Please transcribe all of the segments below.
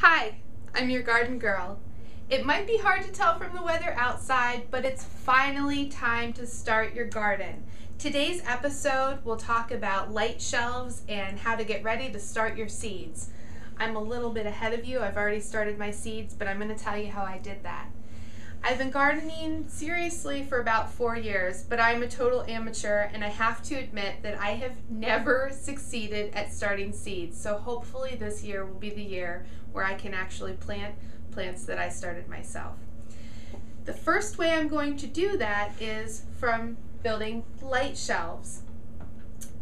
Hi, I'm your garden girl. It might be hard to tell from the weather outside, but it's finally time to start your garden. Today's episode will talk about light shelves and how to get ready to start your seeds. I'm a little bit ahead of you. I've already started my seeds, but I'm going to tell you how I did that. I've been gardening seriously for about 4 years, but I'm a total amateur and I have to admit that I have never succeeded at starting seeds. So hopefully this year will be the year where I can actually plant plants that I started myself. The first way I'm going to do that is from building light shelves.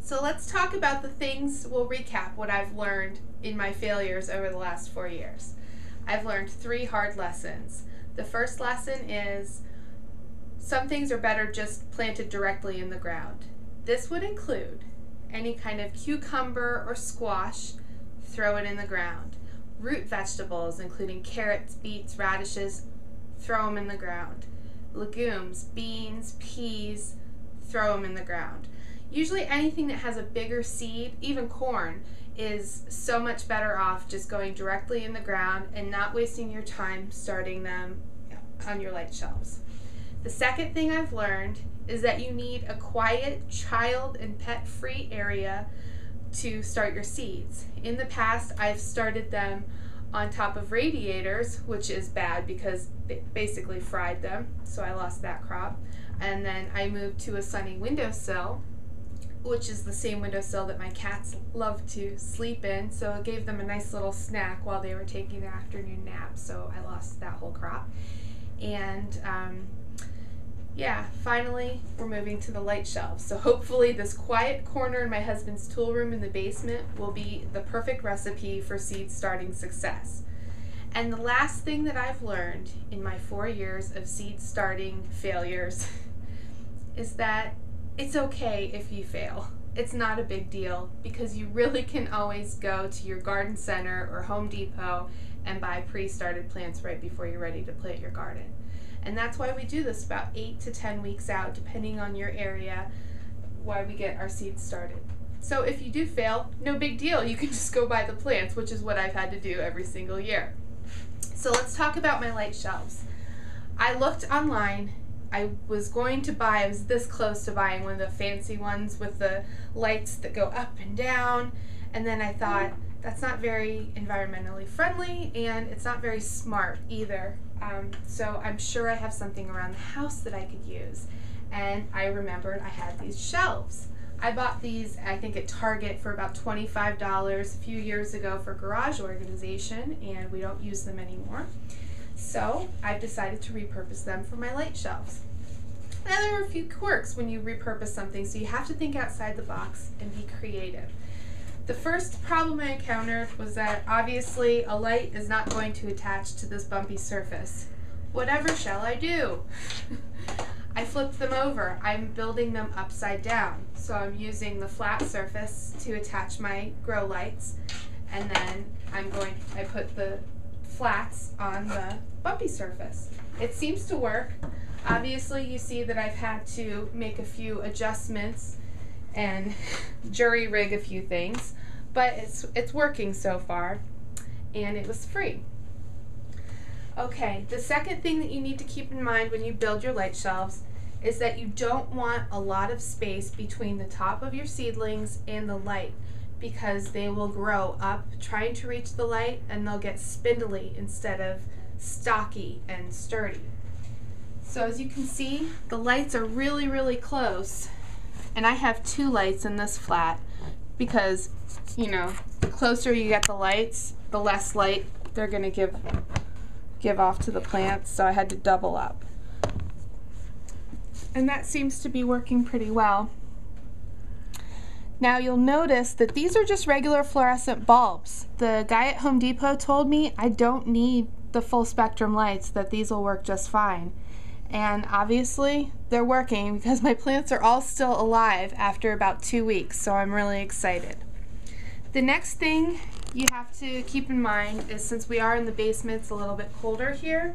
So let's talk about the things, we'll recap what I've learned in my failures over the last 4 years. I've learned 3 hard lessons. The first lesson is some things are better just planted directly in the ground. This would include any kind of cucumber or squash, throw it in the ground. Root vegetables, including carrots, beets, radishes, throw them in the ground. Legumes, beans, peas, throw them in the ground. Usually anything that has a bigger seed, even corn, is so much better off just going directly in the ground and not wasting your time starting them on your light shelves. The second thing I've learned is that you need a quiet, child and pet-free area to start your seeds. In the past, I've started them on top of radiators, which is bad because it basically fried them, so I lost that crop. And then I moved to a sunny windowsill, which is the same windowsill that my cats love to sleep in, so it gave them a nice little snack while they were taking their afternoon nap, so I lost that whole crop. And yeah, finally we're moving to the light shelves. So hopefully this quiet corner in my husband's tool room in the basement will be the perfect recipe for seed starting success. And the last thing that I've learned in my 4 years of seed starting failures is that it's okay if you fail. It's not a big deal because you really can always go to your garden center or Home Depot and buy pre-started plants right before you're ready to plant your garden. And that's why we do this about 8 to 10 weeks out, depending on your area, why we get our seeds started. So if you do fail, no big deal. You can just go buy the plants, which is what I've had to do every single year. So let's talk about my light shelves. I looked online. I was this close to buying one of the fancy ones with the lights that go up and down, and then I thought, that's not very environmentally friendly and it's not very smart either. So I'm sure I have something around the house that I could use. And I remembered I had these shelves. I bought these, I think at Target for about $25 a few years ago for garage organization, and we don't use them anymore. So I've decided to repurpose them for my light shelves. Now there are a few quirks when you repurpose something, so you have to think outside the box and be creative. The first problem I encountered was that obviously a light is not going to attach to this bumpy surface. Whatever shall I do? I flipped them over. I'm building them upside down. So I'm using the flat surface to attach my grow lights, and then I put the flats on the bumpy surface. It seems to work. Obviously you see that I've had to make a few adjustments and jury rig a few things, but it's working so far, and it was free. Okay, the second thing that you need to keep in mind when you build your light shelves is that you don't want a lot of space between the top of your seedlings and the light, because they will grow up trying to reach the light and they'll get spindly instead of stocky and sturdy. So as you can see, the lights are really, really close. And I have 2 lights in this flat because, you know, the closer you get the lights, the less light they're going to give off to the plants, so I had to double up. And that seems to be working pretty well. Now you'll notice that these are just regular fluorescent bulbs. The guy at Home Depot told me I don't need the full spectrum lights, that these will work just fine. And obviously they're working because my plants are all still alive after about 2 weeks, so I'm really excited. The next thing you have to keep in mind is, since we are in the basement, it's a little bit colder here,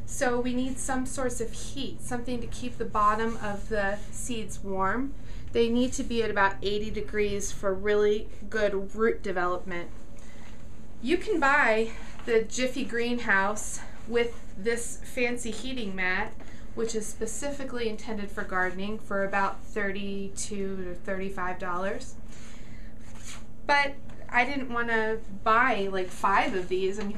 so we need some source of heat, something to keep the bottom of the seeds warm. They need to be at about 80 degrees for really good root development. You can buy the Jiffy greenhouse with this fancy heating mat, which is specifically intended for gardening, for about $32 to $35. But I didn't want to buy like 5 of these. I mean,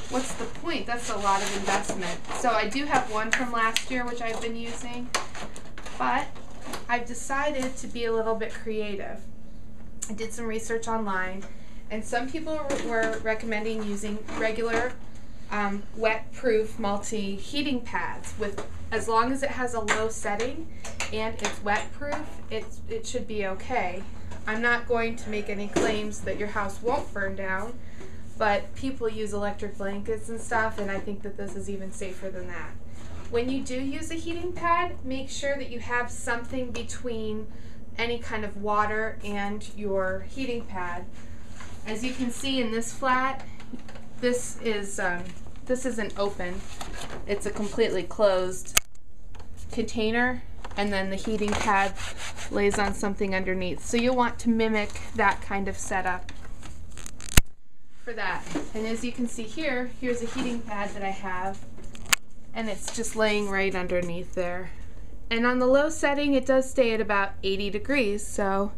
what's the point? That's a lot of investment. So I do have one from last year, which I've been using, but I've decided to be a little bit creative. I did some research online, and some people were recommending using regular wet-proof multi-heating pads. With, as long as it has a low setting and it's wet-proof, it should be okay. I'm not going to make any claims that your house won't burn down, but people use electric blankets and stuff, and I think that this is even safer than that. When you do use a heating pad, make sure that you have something between any kind of water and your heating pad. As you can see in this flat, this isn't open. It's a completely closed container, and then the heating pad lays on something underneath. So you'll want to mimic that kind of setup for that. And as you can see here, here's a heating pad that I have, and it's just laying right underneath there. And on the low setting, it does stay at about 80 degrees, so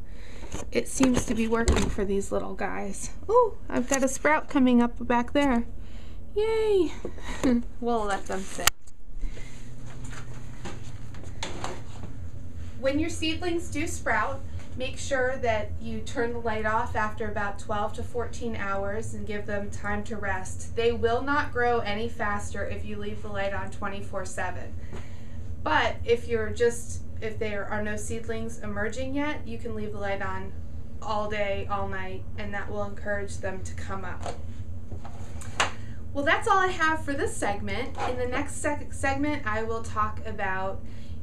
it seems to be working for these little guys. Oh, I've got a sprout coming up back there. Yay! We'll let them sit. When your seedlings do sprout, make sure that you turn the light off after about 12 to 14 hours and give them time to rest. They will not grow any faster if you leave the light on 24/7. But if there are no seedlings emerging yet, you can leave the light on all day, all night, and that will encourage them to come up. Well, that's all I have for this segment. In the next segment, I will talk about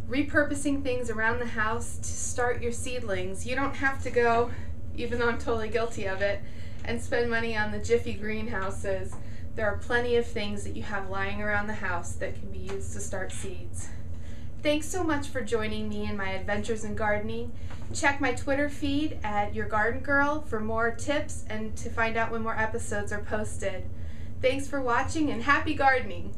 repurposing things around the house to start your seedlings. You don't have to go, even though I'm totally guilty of it, and spend money on the Jiffy greenhouses. There are plenty of things that you have lying around the house that can be used to start seeds. Thanks so much for joining me in my adventures in gardening. Check my Twitter feed at Your Garden Girl for more tips and to find out when more episodes are posted. Thanks for watching, and happy gardening!